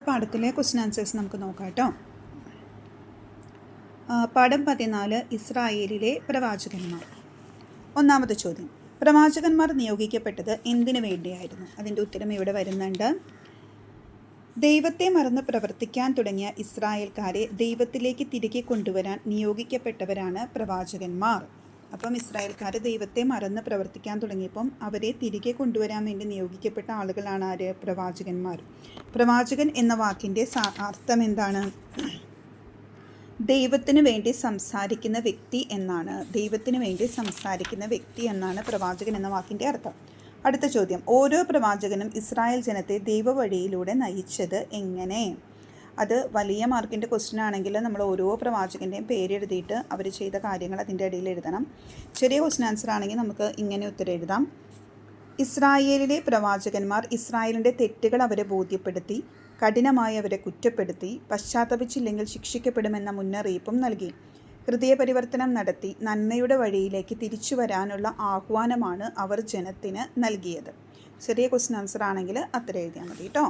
പാഠത്തിലെ question answers നമുക്ക് നോക്കാം കേട്ടോ. പാഠം 14 ഇസ്രായേലിലെ പ്രവാചകന്മാർ. ഒന്നാമത്തെ ചോദ്യം, പ്രവാചകന്മാർ നിയോഗിക്കപ്പെട്ടത് എന്തിനു വേണ്ടിയായിരുന്നു? അതിൻ്റെ ഉത്തരം ഇവിടെ വരുന്നുണ്ട്. ദൈവത്തെ മറന്ന് പ്രവർത്തിക്കാൻ തുടങ്ങിയ ഇസ്രായേൽക്കാരെ ദൈവത്തിലേക്ക് തിരികെ കൊണ്ടുവരാൻ നിയോഗിക്കപ്പെട്ടവരാണ് പ്രവാചകന്മാർ. അപ്പം ഇസ്രായേൽക്കാർ ദൈവത്തെ മറന്ന് പ്രവർത്തിക്കാൻ തുടങ്ങിയപ്പം അവരെ തിരികെ കൊണ്ടുവരാൻ വേണ്ടി നിയോഗിക്കപ്പെട്ട ആളുകളാണ് ആര്? പ്രവാചകന്മാർ. പ്രവാചകൻ എന്ന വാക്കിൻ്റെ അർത്ഥം എന്താണ്? ദൈവത്തിന് വേണ്ടി സംസാരിക്കുന്ന വ്യക്തി എന്നാണ്. ദൈവത്തിന് വേണ്ടി സംസാരിക്കുന്ന വ്യക്തി എന്നാണ് പ്രവാചകൻ എന്ന വാക്കിൻ്റെ അർത്ഥം. അടുത്ത ചോദ്യം, ഓരോ പ്രവാചകനും ഇസ്രായേൽ ജനത്തെ ദൈവവഴിയിലൂടെ നയിച്ചത് എങ്ങനെ? അത് വലിയ മാർക്കിൻ്റെ ക്വസ്റ്റ്യൻ ആണെങ്കിൽ നമ്മൾ ഓരോ പ്രവാചകൻ്റെയും പേരെഴുതിയിട്ട് അവർ ചെയ്ത കാര്യങ്ങൾ അതിൻ്റെ ഇടയിൽ എഴുതണം. ചെറിയ ക്വസ്റ്റ്യൻ ആൻസർ ആണെങ്കിൽ നമുക്ക് ഇങ്ങനെ ഉത്തരം എഴുതാം. ഇസ്രായേലിലെ പ്രവാചകന്മാർ ഇസ്രായേലിൻ്റെ തെറ്റുകൾ അവരെ ബോധ്യപ്പെടുത്തി, കഠിനമായി അവരെ കുറ്റപ്പെടുത്തി, പശ്ചാത്തപിച്ചില്ലെങ്കിൽ ശിക്ഷിക്കപ്പെടുമെന്ന മുന്നറിയിപ്പും നൽകി. ഹൃദയപരിവർത്തനം നടത്തി നന്മയുടെ വഴിയിലേക്ക് തിരിച്ചു വരാനുള്ള ആഹ്വാനമാണ് അവർ ജനത്തിന് നൽകിയത്. ചെറിയ ക്വസ്റ്റ്യൻ ആൻസർ ആണെങ്കിൽ അത്ര എഴുതിയാൽ മതി കേട്ടോ.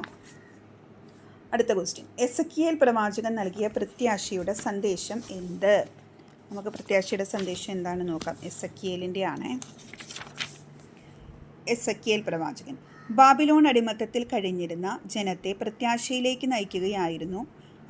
അടുത്ത ക്വസ്റ്റ്യൻ, എസക്കിയേൽ പ്രവാചകൻ നൽകിയ പ്രത്യാശയുടെ സന്ദേശം എന്ത്? നമുക്ക് പ്രത്യാശയുടെ സന്ദേശം എന്താണെന്ന് നോക്കാം. എസക്കിയേലിൻ്റെ ആണ്. എസക്കിയേൽ പ്രവാചകൻ ബാബിലോൺ അടിമത്തത്തിൽ കഴിഞ്ഞിരുന്ന ജനത്തെ പ്രത്യാശയിലേക്ക് നയിക്കുകയായിരുന്നു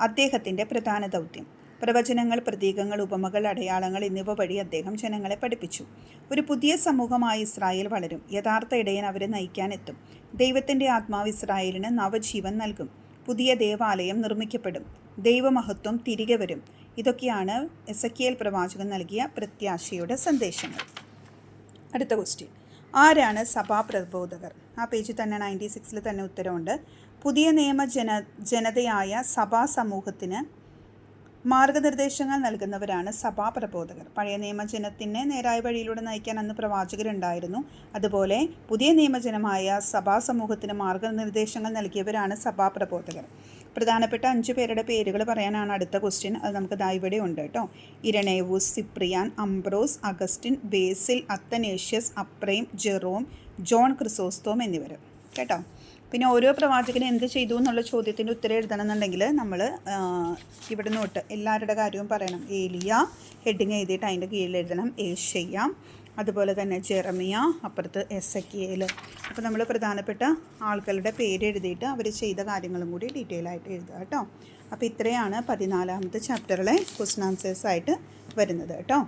അദ്ദേഹത്തിൻ്റെ പ്രധാന ദൗത്യം. പ്രവചനങ്ങൾ, പ്രതീകങ്ങൾ, ഉപമകൾ, അടയാളങ്ങൾ എന്നിവ വഴി അദ്ദേഹം ജനങ്ങളെ പഠിപ്പിച്ചു. ഒരു പുതിയ സമൂഹമായി ഇസ്രായേൽ വളരും. യഥാർത്ഥ ഇടയൻ അവരെ നയിക്കാനെത്തും. ദൈവത്തിൻ്റെ ആത്മാവ് ഇസ്രായേലിന് നവജീവൻ നൽകും. പുതിയ ദേവാലയം നിർമ്മിക്കപ്പെടും. ദൈവമഹത്വം തിരികെ വരും. ഇതൊക്കെയാണ് എസക്കിയേൽ പ്രവാചകൻ നൽകിയ പ്രത്യാശയുടെ സന്ദേശങ്ങൾ. അടുത്ത ക്വസ്റ്റ്യൻ, ആരാണ് സഭാപ്രബോധകർ? ആ പേജിൽ തന്നെ 96 തന്നെ ഉത്തരവുണ്ട്. പുതിയ നിയമ ജനതയായ സഭാ സമൂഹത്തിന് മാർഗനിർദ്ദേശങ്ങൾ നൽകുന്നവരാണ് സഭാപ്രബോധകർ. പഴയ നിയമജനത്തിനെ നേരായ വഴിയിലൂടെ നയിക്കാൻ അന്ന് പ്രവാചകരുണ്ടായിരുന്നു. അതുപോലെ പുതിയ നിയമജനമായ സഭാ സമൂഹത്തിന് മാർഗനിർദ്ദേശങ്ങൾ നൽകിയവരാണ് സഭാപ്രബോധകർ. പ്രധാനപ്പെട്ട 5 പേരുടെ പേരുകൾ പറയാനാണ് അടുത്ത ക്വസ്റ്റ്യൻ. അത് നമുക്ക് ഇവിടെ ഉണ്ട് കേട്ടോ. ഇരണേവൂസ്, സിപ്രിയാൻ, അംബ്രോസ്, അഗസ്റ്റിൻ, ബേസിൽ, Athanasius, Aprem, Jerome, John Chrysostom എന്നിവർ കേട്ടോ. പിന്നെ ഓരോ പ്രവാചകനും എന്ത് ചെയ്തു എന്നുള്ള ചോദ്യത്തിൻ്റെ ഉത്തരം എഴുതണമെന്നുണ്ടെങ്കിൽ നമ്മൾ ഇവിടെ നോട്ട് എല്ലാവരുടെ കാര്യവും പറയണം. ഏലിയ ഹെഡിങ് എഴുതിയിട്ട് അതിൻ്റെ കീഴിൽ എഴുതണം. ഏഷ്യ, അതുപോലെ തന്നെ ജെറമിയ, അപ്പുറത്ത് എസക്കിയേൽ. അപ്പോൾ നമ്മൾ പ്രധാനപ്പെട്ട ആൾക്കാരുടെ പേര് എഴുതിയിട്ട് അവർ ചെയ്ത കാര്യങ്ങളും കൂടി ഡീറ്റെയിൽ ആയിട്ട് എഴുതുക കേട്ടോ. അപ്പോൾ ഇത്രയാണ് 14ാമത്തെ ചാപ്റ്ററിലെ ക്വസ്റ്റ്യൻ ആൻസേഴ്സായിട്ട് വരുന്നത് കേട്ടോ.